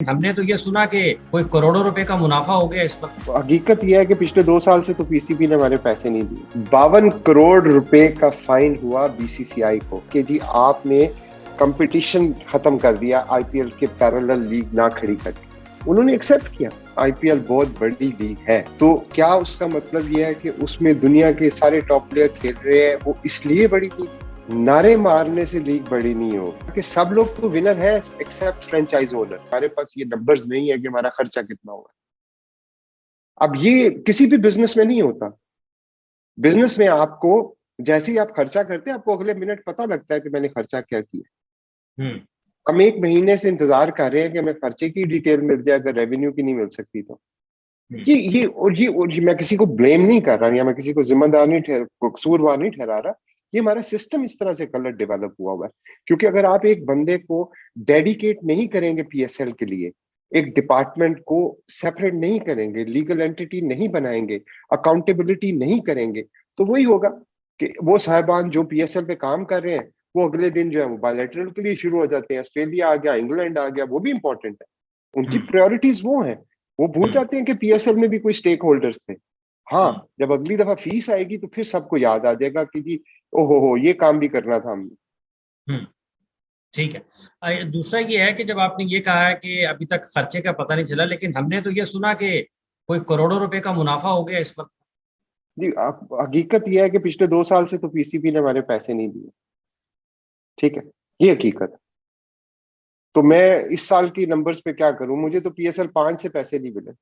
हमने तो ये सुना कि कोई करोड़ों रुपए का मुनाफा हो गया इस पर। हकीकत यह है कि पिछले 2 साल से तो पीसीबी ने हमारे पैसे नहीं दिए। 52 करोड़ रुपए का फाइन हुआ बीसीसीआई को कि जी आपने कंपटीशन खत्म कर दिया आईपीएल के पैरेलल लीग ना खड़ी करके। उन्होंने एक्सेप्ट किया आईपीएल बहुत बड़ी लीग है, तो क्या उसका मतलब यह है कि उसमें दुनिया के सारे टॉप प्लेयर खेल रहे हैं वो इसलिए बड़ी लीग? नारे मारने से लीग बड़ी नहीं हो कि सब लोग तो विनर है एक्सेप्ट फ्रेंचाइज ओनर। हमारे पास ये नंबर्स नहीं है कि हमारा खर्चा कितना होगा। अब ये किसी भी बिजनेस में नहीं होता। बिजनेस में आपको जैसे ही आप खर्चा करते हैं आपको अगले मिनट पता लगता है कि मैंने खर्चा क्या किया। हम्म। हम 1 महीने से इंतजार कर रहे हैं कि हमें खर्चे की डिटेल मिल जाए, अगर रेवेन्यू की नहीं मिल सकती तो हम्म। ये मैं किसी को ब्लेम नहीं कर रहा या मैं किसी को जिम्मेदार नहीं कसूरवार नहीं ठहरा रहा। ये हमारा सिस्टम इस तरह से कलर डेवलप हुआ है, क्योंकि अगर आप एक बंदे को डेडिकेट नहीं करेंगे पीएसएल के लिए, एक डिपार्टमेंट को सेपरेट नहीं करेंगे, लीगल एंटिटी नहीं बनाएंगे, अकाउंटेबिलिटी नहीं करेंगे, तो वही होगा कि वो साहबान जो पीएसएल पे काम कर रहे हैं वो अगले दिन जो है वो बायलैटरल के लिए शुरू हो जाते हैं। ऑस्ट्रेलिया आ गया, इंग्लैंड आ गया, वो भी इंपॉर्टेंट है, उनकी हम्म। प्रायोरिटीज वो हैं। वो भूल हम्म। जाते हैं कि पीएसएल में भी कोई स्टेक होल्डर्स थे। हाँ, हम्म। जब अगली दफा फीस आएगी तो फिर सबको याद आ जाएगा कि जी ओहो हो ये काम भी करना था हमने। हम्म। ठीक है। दूसरा ये है कि जब आपने ये कहा है कि अभी तक खर्चे का पता नहीं चला, लेकिन हमने तो ये सुना कि कोई करोड़ों रुपए का मुनाफा हो गया इस पर। जी हकीकत यह है कि पिछले 2 साल से तो पीसीबी ने हमारे पैसे नहीं दिए। ठीक है, ये हकीकत है। तो मैं इस साल की नंबर्स पे क्या करूं? मुझे तो पीएसएल 5 से पैसे नहीं मिले।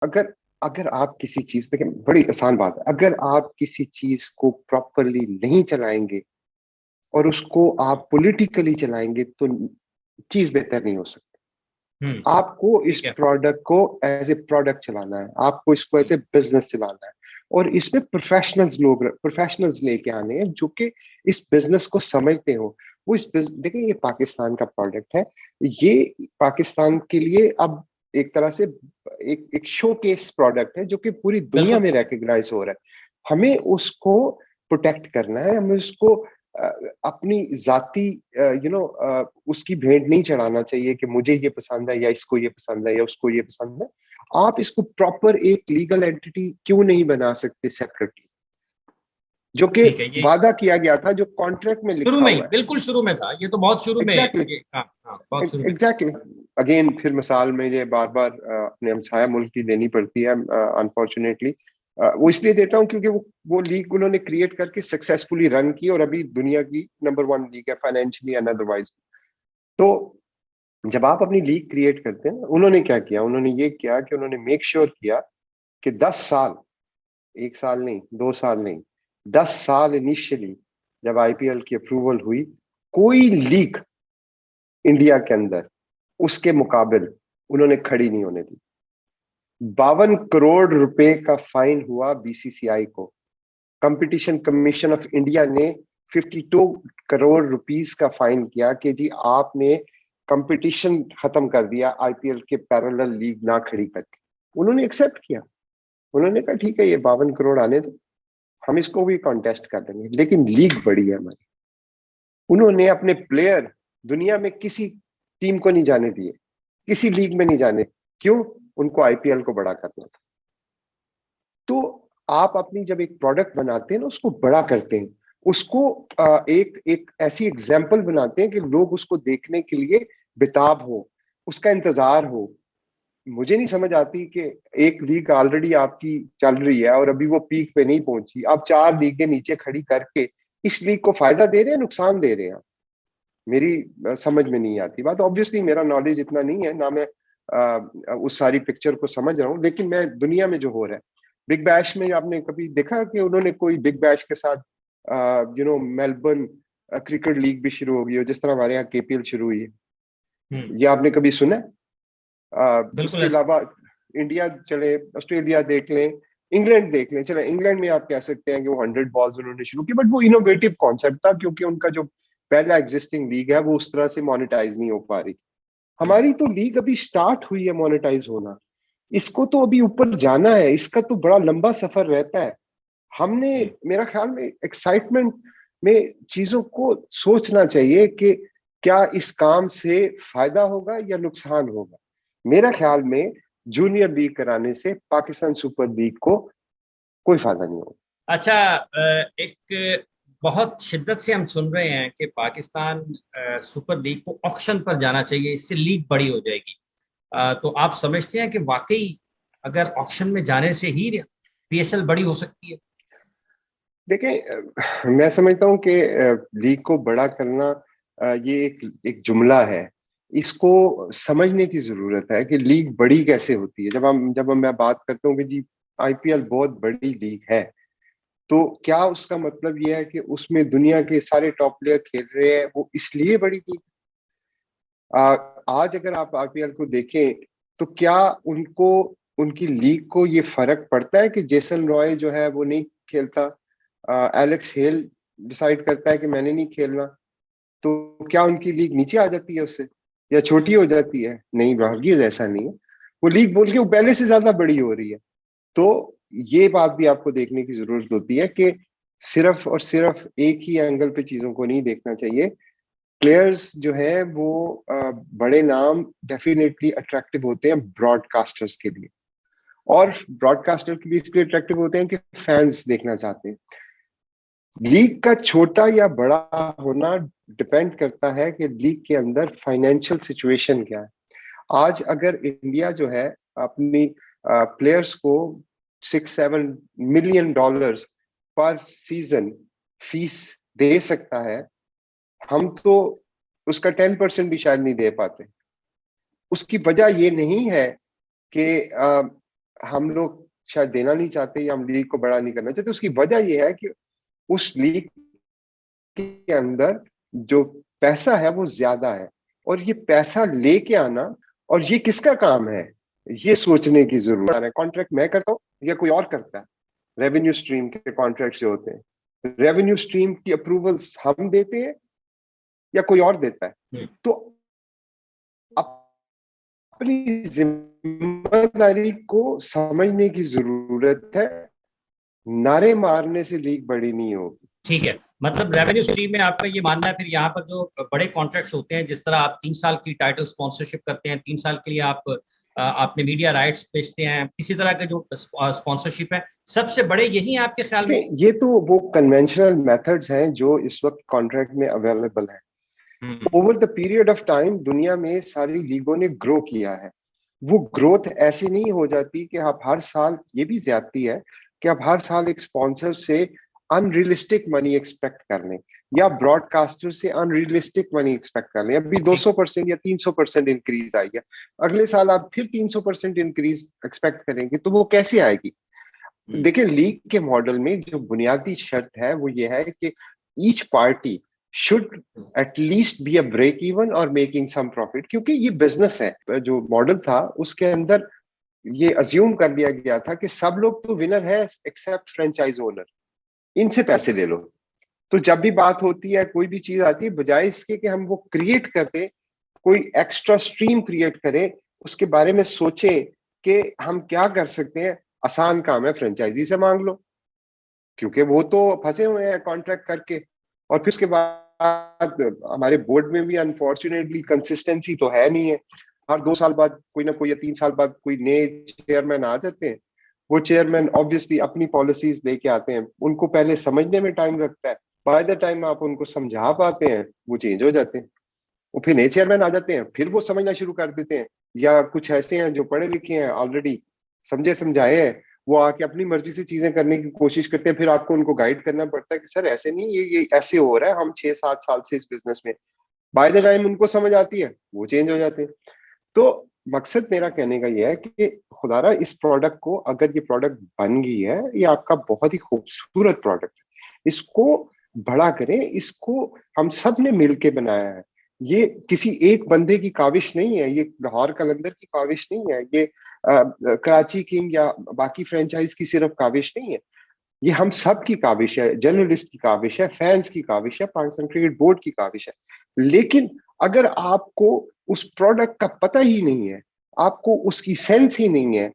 अगर अगर आप किसी चीज, देखिए बड़ी आसान बात है, अगर आप किसी चीज को प्रॉपरली नहीं चलाएंगे और उसको आप पॉलिटिकली चलाएंगे तो चीज बेहतर नहीं हो सकती। हम्म। आपको इस ठीक है। प्रोडक्ट को एज ए प्रोडक्ट चलाना है, आपको इसको एज ए बिजनेस चलाना है, और इसमें प्रोफेशनल्स लेके आने हैं जो कि इस बिजनेस को समझते हो। वो देखिए ये पाकिस्तान का प्रोडक्ट है, ये पाकिस्तान के लिए अब एक तरह से एक शोकेस प्रोडक्ट है जो कि पूरी दुनिया बिल्कुल। में रिकग्नाइज हो रहा है। हमें उसको प्रोटेक्ट करना है, हमें उसको अ, अपनी जाति उसकी भेंट नहीं चढ़ाना चाहिए कि मुझे ये पसंद है या इसको ये पसंद है या उसको ये पसंद है। आप इसको प्रॉपर एक लीगल एंटिटी क्यों नहीं बना सकते सेपरेटली, जो कि ठीक है। ये वादा किया गया था, जो कॉन्ट्रैक्ट में शुरू लिखा में ही, हुआ है। बिल्कुल शुरू में था, ये तो बहुत शुरू में एग्जैक्टली ये। हाँ हाँ, बहुत शुरू में। एग्जैक्टली। अगेन फिर मिसाल में ये बार बार अपने हमसाया मुल्क की देनी पड़ती है अनफॉर्चुनेटली। वो इसलिए देता हूँ क्योंकि वो लीग उन्होंने क्रिएट करके सक्सेसफुली रन की और अभी दुनिया की नंबर 1 लीग है फाइनेंशियली एंड अदरवाइज। तो जब आप अपनी लीग क्रिएट करते हैं, उन्होंने क्या किया? उन्होंने ये किया कि उन्होंने मेक श्योर किया कि 10 साल, 1 साल नहीं, 2 साल नहीं, 10 साल इनिशियली जब आईपीएल की अप्रूवल हुई, कोई लीग इंडिया के अंदर उसके मुकाबिल उन्होंने खड़ी नहीं होने दी। 52 करोड़ रुपए का फाइन हुआ बीसीसीआई को। कंपटीशन कमीशन ऑफ इंडिया ने 52 करोड़ रुपीस का फाइन किया कि जी आपने कंपटीशन खत्म कर दिया आईपीएल के पैरेलल लीग ना खड़ी करके। उन्होंने एक्सेप्ट किया, उन्होंने कहा ठीक है ये 52 करोड़ आने दो, हम इसको भी कॉन्टेस्ट कर देंगे, लेकिन लीग बड़ी है हमारी। उन्होंने अपने प्लेयर दुनिया में किसी टीम को नहीं जाने दिए, किसी लीग में नहीं जाने। क्यों? उनको आईपीएल को बड़ा करना था। तो आप अपनी जब एक प्रोडक्ट बनाते हैं ना, उसको बड़ा करते हैं, उसको एक एक ऐसी एग्जाम्पल बनाते हैं कि लोग उसको देखने के लिए बेताब हो, उसका इंतजार हो। मुझे नहीं समझ आती कि एक लीग ऑलरेडी आपकी चल रही है और अभी वो पीक पे नहीं पहुंची, आप 4 लीगें नीचे खड़ी करके इस लीग को फायदा दे रहे हैं नुकसान दे रहे हैं। मेरी समझ में नहीं आती बात। ऑब्वियसली मेरा नॉलेज इतना नहीं है ना, मैं उस सारी पिक्चर को समझ रहा हूँ, लेकिन मैं दुनिया में जो हो रहा है, बिग बैश में आपने कभी देखा कि उन्होंने कोई बिग बैश के साथ मेलबर्न क्रिकेट लीग भी शुरू हो गई हो, जिस तरह हमारे यहाँ केपीएल शुरू हुई है? हम्म। ये आपने कभी सुना है? बिल्कुल उसके ऐसा। अलावा इंडिया चले, ऑस्ट्रेलिया देख लें, इंग्लैंड देख लें। चले इंग्लैंड में आप कह सकते हैं कि वो 100 बॉल्स उन्होंने शुरू की, बट वो इनोवेटिव कॉन्सेप्ट था क्योंकि उनका जो पहला एग्जिस्टिंग लीग है वो उस तरह से मोनेटाइज नहीं हो पा रही। हम्म। हमारी तो लीग अभी स्टार्ट हुई है मोनेटाइज होना, इसको तो अभी ऊपर जाना है, इसका तो बड़ा लंबा सफर रहता है। हमने, हम्म। मेरा ख्याल में एक्साइटमेंट में चीजों को सोचना चाहिए कि क्या इस काम से फायदा होगा या नुकसान होगा? मेरा ख्याल में जूनियर लीग कराने से पाकिस्तान सुपर लीग को कोई फायदा नहीं होगा। अच्छा, एक बहुत शिद्दत से हम सुन रहे हैं कि पाकिस्तान सुपर लीग को ऑक्शन पर जाना चाहिए, इससे लीग बड़ी हो जाएगी। तो आप समझते हैं कि वाकई अगर ऑक्शन में जाने से ही पीएसएल बड़ी हो सकती है? देखिए, मैं समझता हूँ कि लीग को बड़ा करना ये एक जुमला है। इसको समझने की जरूरत है कि लीग बड़ी कैसे होती है। जब मैं बात करता हूँ कि जी आईपीएल बहुत बड़ी लीग है, तो क्या उसका मतलब ये है कि उसमें दुनिया के सारे टॉप प्लेयर खेल रहे हैं, वो इसलिए बड़ी लीग? आज अगर आप आईपीएल को देखें तो क्या उनको उनकी लीग को ये फर्क पड़ता है कि जेसन रॉय जो है वो नहीं खेलता, एलेक्स हेल डिसाइड करता है कि मैंने नहीं खेलना, तो क्या उनकी लीग नीचे आ जाती है उससे या छोटी हो जाती है? नहीं, भाग्य ऐसा नहीं है। वो लीग बोल के वो पहले से ज्यादा बड़ी हो रही है। तो ये बात भी आपको देखने की जरूरत होती है कि सिर्फ और सिर्फ एक ही एंगल पे चीजों को नहीं देखना चाहिए। प्लेयर्स जो है वो बड़े नाम डेफिनेटली अट्रैक्टिव होते हैं ब्रॉडकास्टर्स के लिए, और ब्रॉडकास्टर के लिए इसलिए अट्रैक्टिव होते हैं कि फैंस देखना चाहते हैं। लीग का छोटा या बड़ा होना डिपेंड करता है कि लीग के अंदर फाइनेंशियल सिचुएशन क्या है। आज अगर इंडिया जो है अपनी प्लेयर्स को $6-7 मिलियन पर सीजन फीस दे सकता है, हम तो उसका 10% भी शायद नहीं दे पाते। उसकी वजह ये नहीं है कि हम लोग शायद देना नहीं चाहते या हम लीग को बड़ा नहीं करना चाहते। उसकी वजह ये है कि उस लीग के अंदर जो पैसा है वो ज्यादा है, और ये पैसा लेके आना, और ये किसका काम है, ये सोचने की जरूरत है। कॉन्ट्रैक्ट मैं करता हूँ या कोई और करता है? रेवेन्यू स्ट्रीम के कॉन्ट्रैक्ट जो होते हैं, रेवेन्यू स्ट्रीम की अप्रूवल्स हम देते हैं या कोई और देता है? तो अपनी जिम्मेदारी को समझने की जरूरत है। नारे मारने से लीग बड़ी नहीं होगी। ठीक है, मतलब रेवेन्यू स्ट्रीम में आपका ये मानना है फिर यहाँ पर जो बड़े कॉन्ट्रैक्ट्स होते हैं, जिस तरह आप 3 साल की टाइटल स्पॉन्सरशिप करते हैं, 3 साल के लिए आप आपने मीडिया राइट्स बेचते हैं, इसी तरह के जो स्पॉन्सरशिप है, सबसे बड़े यही हैं आपके ख्याल में? ये तो वो कन्वेंशनल मेथड्स हैं जो इस वक्त कॉन्ट्रैक्ट में अवेलेबल है। Over the period of time दुनिया में सारी लीगों ने ग्रो किया है। वो ग्रोथ ऐसी नहीं हो जाती कि आप हर साल, ये भी ज्यादती है कि आप हर साल एक स्पॉन्सर से अनरियलिस्टिक मनी एक्सपेक्ट कर लें या ब्रॉडकास्टर से अनरियलिस्टिक मनी एक्सपेक्ट कर लें। अभी 200% या 300% इंक्रीज आई है, अगले साल आप फिर 300% इंक्रीज एक्सपेक्ट करेंगे, तो वो कैसे आएगी? देखिए, लीग के मॉडल में जो बुनियादी शर्त है वो ये है कि each party should at least be a break even और मेकिंग सम प्रॉफिट, क्योंकि ये बिजनेस है। जो मॉडल था उसके अंदर ये अज्यूम कर दिया गया था कि सब लोग तो विनर है एक्सेप्ट फ्रेंचाइज ओनर, इनसे पैसे ले लो। तो जब भी बात होती है, कोई भी चीज आती है, बजाय इसके कि हम वो क्रिएट करते, कोई एक्स्ट्रा स्ट्रीम क्रिएट करें, उसके बारे में सोचें कि हम क्या कर सकते हैं। आसान काम है, फ्रेंचाइजी से मांग लो, क्योंकि वो तो फंसे हुए हैं कॉन्ट्रैक्ट करके। और फिर उसके बाद हमारे बोर्ड में भी अनफॉर्चुनेटली कंसिस्टेंसी तो है नहीं है। हर 2 साल बाद कोई ना कोई या 3 साल बाद कोई नए चेयरमैन आ जाते हैं। वो चेयरमैन ऑब्वियसली अपनी पॉलिसीज लेके आते हैं, उनको पहले समझने में टाइम लगता है। बाय द टाइम आप उनको समझा पाते हैं वो चेंज हो जाते हैं। वो फिर नए चेयरमैन आ जाते हैं, फिर वो समझना शुरू कर देते हैं। या कुछ ऐसे हैं जो पढ़े लिखे हैं, ऑलरेडी समझे समझाए हैं, वो आके अपनी मर्जी से चीजें करने की कोशिश करते हैं। फिर आपको उनको गाइड करना पड़ता है कि सर ऐसे नहीं, ये ऐसे हो रहा है, हम 6-7 साल से इस बिजनेस में। बाय द टाइम उनको समझ आती है, वो चेंज हो जाते हैं। तो मकसद मेरा कहने का ये है कि खुदारा इस प्रोडक्ट को, अगर ये प्रोडक्ट बन गई है, ये आपका बहुत ही खूबसूरत प्रोडक्ट है, इसको बड़ा करें। इसको हम सब ने मिलके बनाया है। ये किसी एक बंदे की काविश नहीं है, ये लाहौर कलंदर की काविश नहीं है, ये कराची किंग या बाकी फ्रेंचाइज की सिर्फ काविश नहीं है। ये हम सब की काविश है, जर्नलिस्ट की काविश है, फैंस की काविश है, पाकिस्तान क्रिकेट बोर्ड की काविश है। लेकिन अगर आपको उस प्रोडक्ट का पता ही नहीं है, आपको उसकी सेंस ही नहीं है,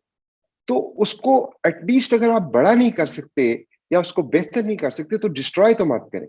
तो उसको एटलीस्ट अगर आप बड़ा नहीं कर सकते या उसको बेहतर नहीं कर सकते, तो डिस्ट्रॉय तो मत करें।